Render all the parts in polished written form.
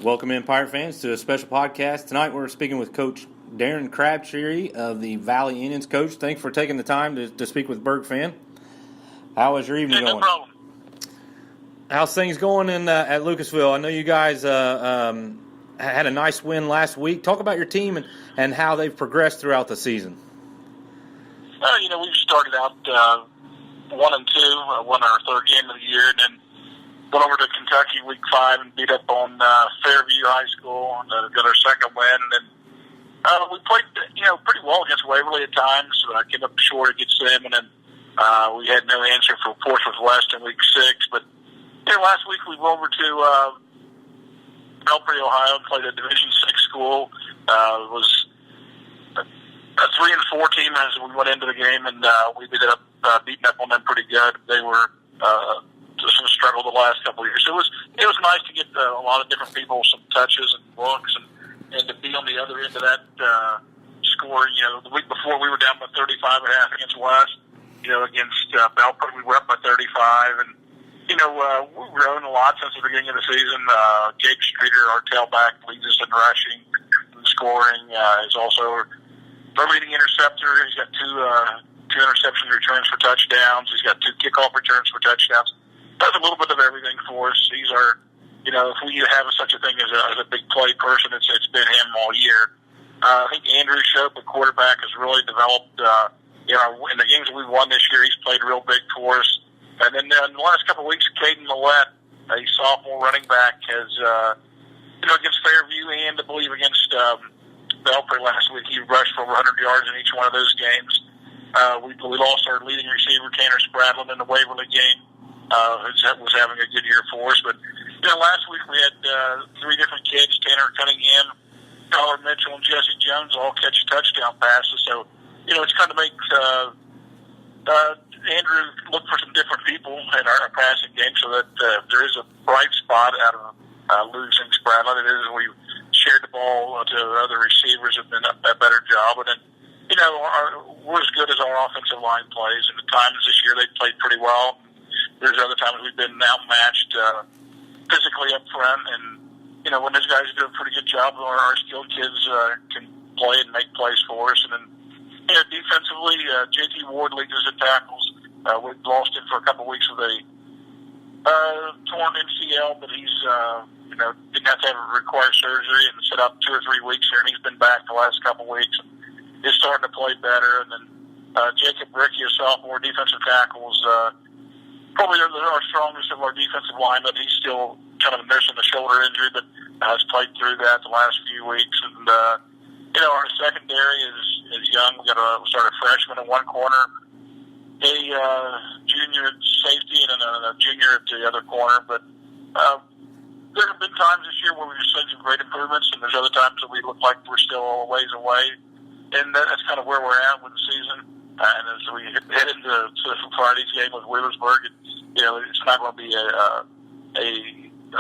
Welcome in, Pirate fans, to a special podcast. Tonight we're speaking with Coach Darrin Crabtree of the Valley Indians. Coach, thanks for taking the time to speak with burgfan. How is your evening going? No problem. How's things going at Lucasville? I know you guys had a nice win last week. Talk about your team and how they've progressed throughout the season. We've started out 1-2, won our third game of the year, and then went over to Kentucky week 5 and beat up on Fairview High School and got our second win. And then we played, pretty well against Waverly at times. So I came up short against them, and then we had no answer for Portsmouth West in week 6. But last week we went over to Belpre, Ohio, and played a Division 6 school. It was a 3-4 team as we went into the game, and we ended up beating up on them pretty good. They were just struggled the last couple of years. So it was nice to get a lot of different people some touches and looks, and to be on the other end of that score. The week before we were down by 35.5 against West. Against Belpre we were up by 35, and we've grown a lot since the beginning of the season. Gabe Streeter, our tailback, leads us in rushing and scoring. Is also our leading interceptor. He's got two interception returns for touchdowns. He's got 2 kickoff returns for touchdowns. Does a little bit of everything for us. He's our, if we have such a thing as a big play person, it's been him all year. I think Andrew Shope, the quarterback, has really developed. In the games we've won this year, he's played real big for us. And then in the last couple of weeks, Caden Millette, a sophomore running back, has, against Fairview and I believe against Belpre last week, he rushed for over 100 yards in each one of those games. We lost our leading receiver, Tanner Spradlin, in the Waverly game. Was having a good year for us. But, last week we had 3 different kids, Tanner Cunningham, Tyler Mitchell, and Jesse Jones, all catch touchdown passes. So, it's kind of makes Andrew look for some different people in our passing game so that there is a bright spot out of losing Spradlin. It is we shared the ball to other receivers have done a better job. And then, we're as good as our offensive line plays. And at times this year they played pretty well. There's other times we've been outmatched physically up front. And, when those guys do a pretty good job, our skilled kids can play and make plays for us. And then, defensively, J.T. Ward leads us in tackles. We've lost him for a couple of weeks with a torn MCL, but he's, didn't have to require surgery and sit out 2 or 3 weeks here, and he's been back the last couple of weeks. And is starting to play better. And then Jacob Rickey, a sophomore defensive tackle, is probably our strongest of our defensive line, but he's still kind of nursing a shoulder injury, but has played through that the last few weeks. And, our secondary is young. We started a freshman in one corner, a junior safety, and a junior at the other corner. But there have been times this year where we've seen some great improvements, and there's other times that we look like we're still a ways away. And that's kind of where we're at with the season. And as we head into Friday's game with Wheelersburg, it's not going to be a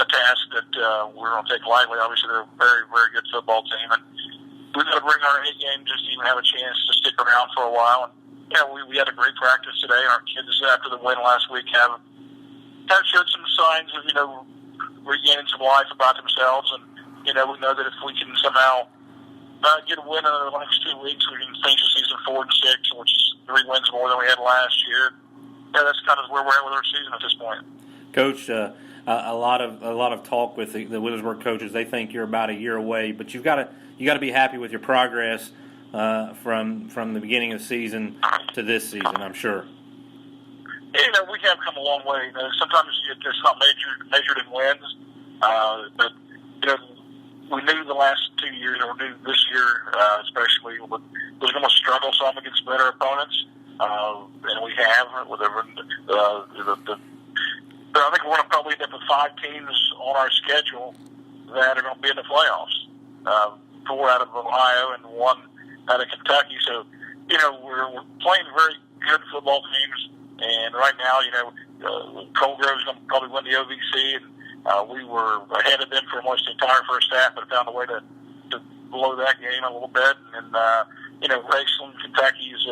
task that we're going to take lightly. Obviously, they're a very, very good football team, and we've got to bring our A game just to even have a chance to stick around for a while. And we had a great practice today. Our kids after the win last week have showed some signs of regaining some life about themselves, and we know that if we can somehow get a win in the next 2 weeks, we can finish the season 4-6, which is 3 wins more than we had last year. That's kind of where we're at with our season at this point. Coach, a lot of talk with the Wheelersburg coaches. They think you're about a year away, but you got to be happy with your progress from the beginning of the season to this season, I'm sure. We have come a long way. Sometimes it's not measured in wins, but we knew the last 2 years, or knew this year especially, was going to struggle some against better opponents, and we have. With but I think we're going to probably end up with 5 teams on our schedule that are going to be in the playoffs. 4 out of Ohio and 1 out of Kentucky. So, we're playing very good football teams. And right now, Cole Grove's going to probably win the OVC, and we were ahead of them for almost the entire first half, but found a way to blow that game a little bit. And Graceland, Kentucky's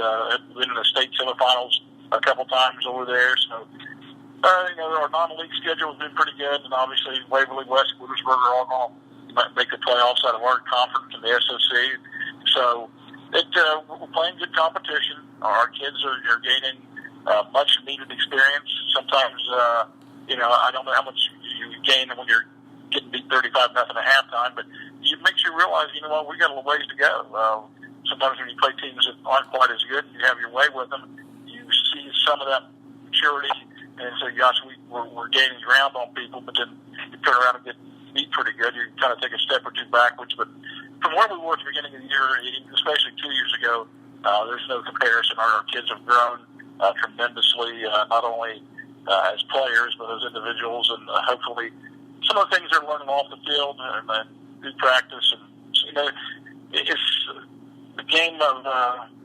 been in the state semifinals a couple times over there. So, our non-league schedule has been pretty good, and obviously Waverly, West, Wheelersburg are all going to make the playoffs out of our conference and the SOC. So we're playing good competition. Our kids are gaining much needed experience. Sometimes, I don't know how much you gain when you're getting beat 35-0 at halftime, but it makes you realize, we got a little ways to go. Sometimes when you play teams that aren't quite as good, and you have your way with them, you see some of that maturity and say, gosh, we're gaining ground on people, but then you turn around and get beat pretty good. You kind of take a step or two backwards. But from where we were at the beginning of the year, especially 2 years ago, there's no comparison. Our kids have grown tremendously, not only as players, but as individuals, and hopefully some of the things they're learning off the field and through practice. And, it's the game of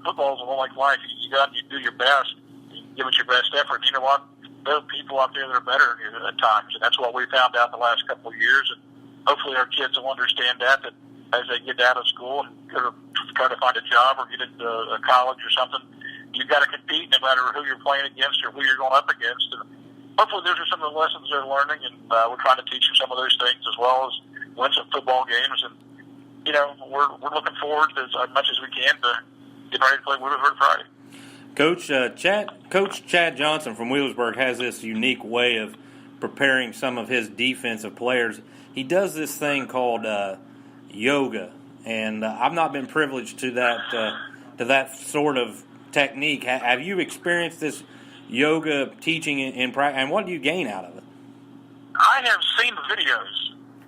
football is a lot like life. You got you do your best, you give it your best effort. You know what? There are people out there that are better at times, and that's what we found out the last couple of years. And hopefully our kids will understand that as they get out of school and go to try to find a job or get into a college or something, you've got to compete no matter who you're playing against or who you're going up against. And hopefully those are some of the lessons they're learning, and we're trying to teach them some of those things as well as win some football games. And we're looking forward as much as we can to get ready to play Wheelersburg Friday. Coach Chad Johnson from Wheelersburg has this unique way of preparing some of his defensive players. He does this thing called yoga, and I've not been privileged to that sort of technique. Have you experienced this yoga teaching in practice, and what do you gain out of it? I have seen the videos.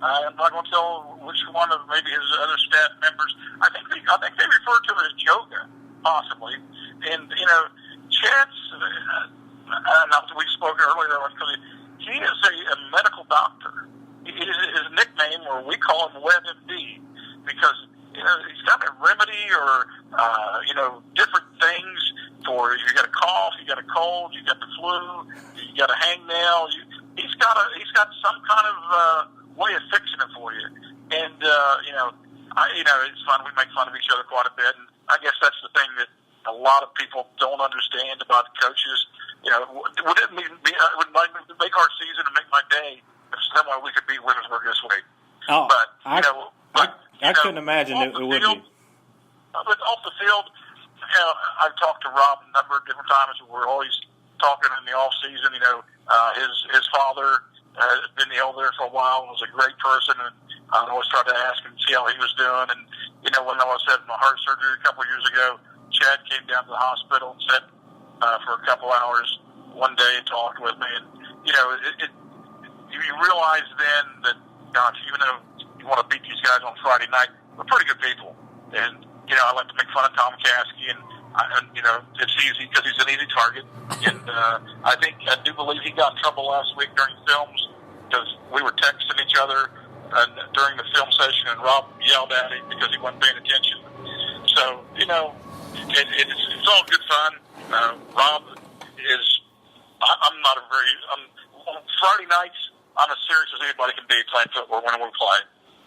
I'm not going to tell which one of maybe his other staff members. I think they refer to it as yoga, possibly. And Chad's. We spoke earlier because he is a medical doctor. His nickname, or we call him WebMD, because he's got a remedy or different things for you got a cough, you got a cold, you got the flu, you got a hangnail. He's got some kind of way of fixing it for you. And it's fun. We make fun of each other quite a bit, and I guess that's the thing that a lot of people don't understand about the coaches. Would it make our season and make my day if somehow we could beat Wheelersburg this week? Oh, but I couldn't imagine it would be. But off the field, I've talked to Rob a number of different times. We're always talking in the off season. His father has been ill there for a while and was a great person, and I always tried to ask him, see how he was doing. And when I was having my heart surgery a couple of years ago, Chad came down to the hospital and sat for a couple hours one day and talked with me. And you realize then that, gosh, even though you want to beat these guys on Friday night, we're pretty good people. And I like to make fun of Tom Caskey, and it's easy because he's an easy target. And I do believe he got in trouble last week during films because we were texting each other during the film session, and Rob yelled at him because he wasn't paying attention. So, it's all good fun. Rob is, Friday nights, I'm as serious as anybody can be playing football when we play.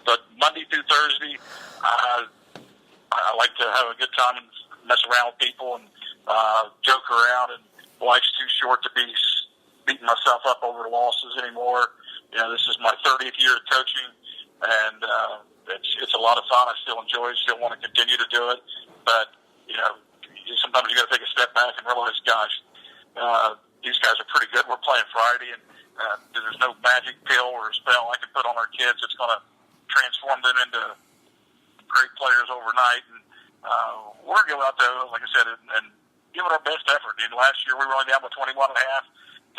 But Monday through Thursday, I like to have a good time and mess around with people and joke around, and life's too short to be beating myself up over losses anymore. This is my 30th year of coaching, and it's a lot of fun. I still enjoy it, still want to continue to do it. But, sometimes you got to take a step back and realize, gosh, these guys are pretty good. We're playing Friday, and there's no magic pill or spell I can put on our kids that's going to transform them into great players overnight. And we're going to go out there, like I said, and give it our best effort. Last year we were only down by 21.5.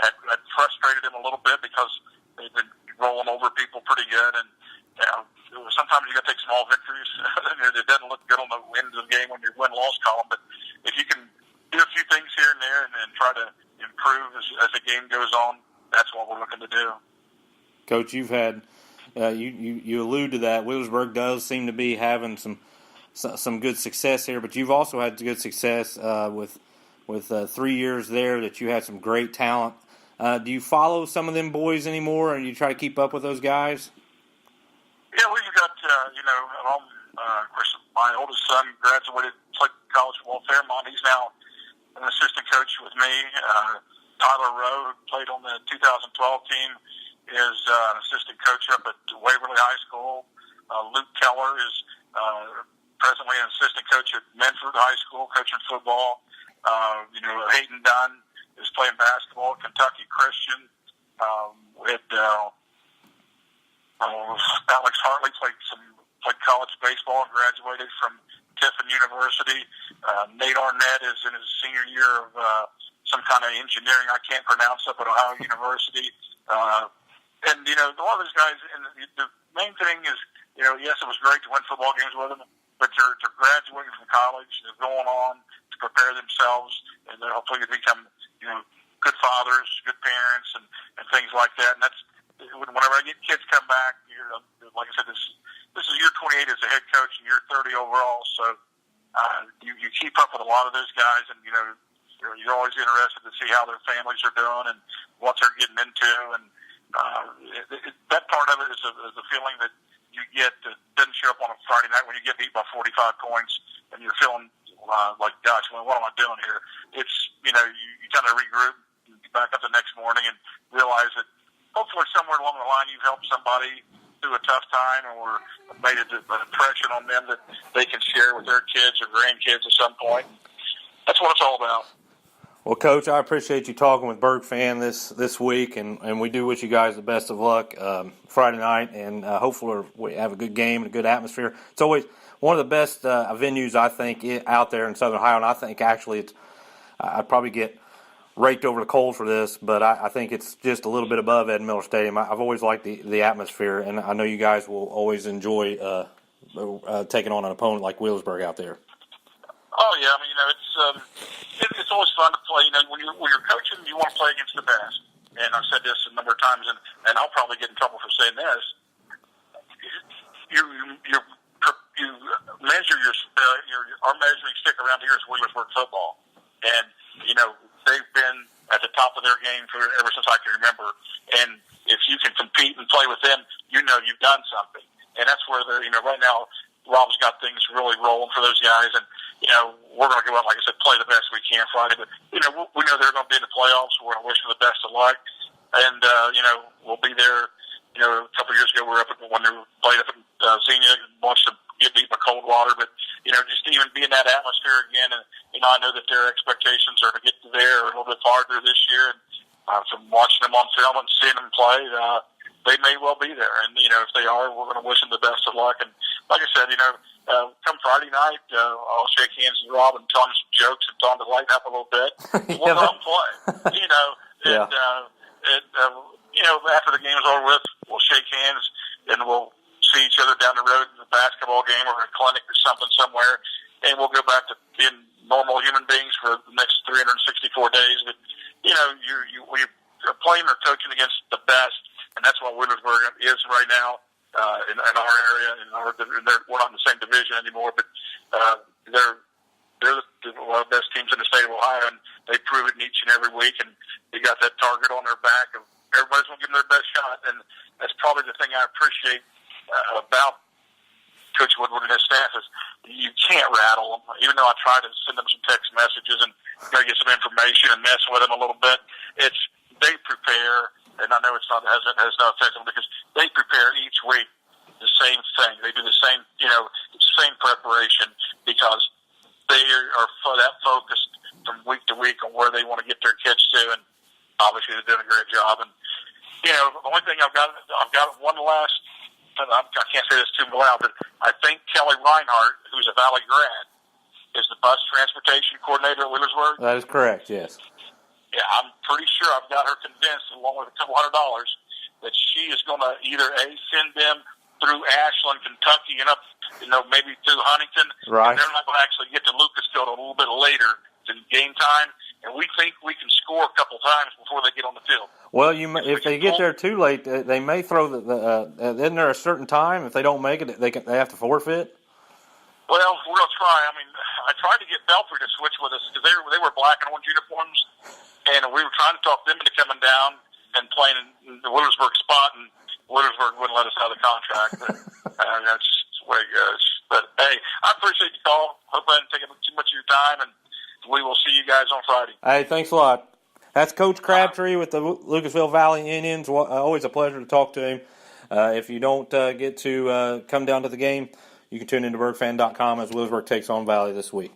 That frustrated them a little bit because they've been rolling over people pretty good. And sometimes you got to take small victories. It doesn't look good on the end of the game when you're win-loss column. But if you can do a few things here and there and try to improve as the game goes on, that's what we're looking to do. Coach, you've had you allude to that. Wheelersburg does seem to be having some good success here, but you've also had good success with 3 years there that you had some great talent. Do you follow some of them boys anymore, and you try to keep up with those guys? Yeah, we've got, of course, my oldest son graduated, played college football at Fairmont. He's now an assistant coach with me. Tyler Rowe, who played on the 2012 team, is an assistant coach up at Waverly High School. Luke Keller is presently an assistant coach at Medford High School, coaching football. Hayden Dunn is playing basketball at Kentucky Christian. Alex Hartley played college baseball and graduated from Tiffin University. Nate Arnett is in his senior year of some kind of engineering I can't pronounce up at Ohio University. And a lot of those guys, and the main thing is, yes, it was great to win football games with them, but they're graduating from college, they're going on to prepare themselves, and then hopefully they become, good fathers, good parents, and things like that. And that's, whenever I get kids come back, like I said, this is year 28 as a head coach and year 30 overall, so you keep up with a lot of those guys, and, you're always interested to see how their families are doing and what they're getting into, and that part of it is a feeling that you get that doesn't show up on a Friday night when you get beat by 45 points and you're feeling like, gosh, well, what am I doing here? It's, you kind of regroup, get back up the next morning and realize that hopefully somewhere along the line you've helped somebody through a tough time or made an impression on them that they can share with their kids or grandkids at some point. That's what it's all about. Well, Coach, I appreciate you talking with burgfan this week, and we do wish you guys the best of luck Friday night, and hopefully we have a good game and a good atmosphere. It's always one of the best venues, I think, out there in Southern Ohio, and I think actually I'd probably get raked over the coals for this, but I think it's just a little bit above Ed Miller Stadium. I've always liked the atmosphere, and I know you guys will always enjoy taking on an opponent like Wheelersburg out there. Oh yeah, I mean, it's always fun to play. When you're coaching, you want to play against the best. And I've said this a number of times, and I'll probably get in trouble for saying this. You measure our measuring stick around here is Wheelersburg football, and they've been at the top of their game ever since I can remember. And if you can compete and play with them, you've done something. And that's where they're right now. Rob's got things really rolling for those guys, and we're going to go out, like I said, play the best we can Friday. But we know they're going to be in the playoffs. We're going to wish them the best of luck, and we'll be there. A couple of years ago, we were up when they played up in Xenia and watched them get beat by Coldwater. But just to even be in that atmosphere again, and I know that their expectations are to get to there a little bit farther this year. And from watching them on film and seeing them play, they may well be there. And if they are, we're going to wish them the best of luck. And like I said, come Friday night, I'll shake hands with Rob and tell him some jokes and tell him to lighten up a little bit. We'll go and play. After the game's over with, we'll shake hands and we'll see each other down the road in a basketball game or a clinic or something somewhere, and we'll go back to being normal human beings for the next 364 days. But we're playing or coaching against the best, and that's what Wheelersburg is right now. In our area, we're not in the same division anymore, but they're one of the best teams in the state of Ohio, and they prove it each and every week. And they got that target on their back of everybody's going to give them their best shot, and that's probably the thing I appreciate about Coach Woodward and his staff is you can't rattle them. Even though I try to send them some text messages and get some information and mess with them a little bit, they prepare. And I know it's not has no effect on them because they prepare each week the same thing. They do the same, same preparation because they are that focused from week to week on where they want to get their kids to, and obviously they're doing a great job. And the only thing I've got one last. I can't say this too loud, but I think Kelly Reinhardt, who's a Valley grad, is the bus transportation coordinator at Wheelersburg. That is correct. Yes. Yeah, I'm pretty sure I've got her convinced, along with a couple $100, that she is going to either send them through Ashland, Kentucky, and up, maybe through Huntington. Right. And they're not going to actually get to Lucasville a little bit later than game time. And we think we can score a couple times before they get on the field. Well, if they get there too late, they may throw isn't there a certain time if they don't make it, they have to forfeit? Well, we're going to try. I mean, I tried to get Belfry to switch with us because they were black and orange uniforms. And we were trying to talk them into coming down and playing in the Wheelersburg spot, and Wheelersburg wouldn't let us out of the contract. But, that's the way it goes. But, hey, I appreciate the call. Hope I didn't take up too much of your time, and we will see you guys on Friday. Hey, thanks a lot. That's Coach Crabtree with the Lucasville Valley Indians. Always a pleasure to talk to him. If you don't get to come down to the game, you can tune into burgfan.com as Williamsburg takes on Valley this week.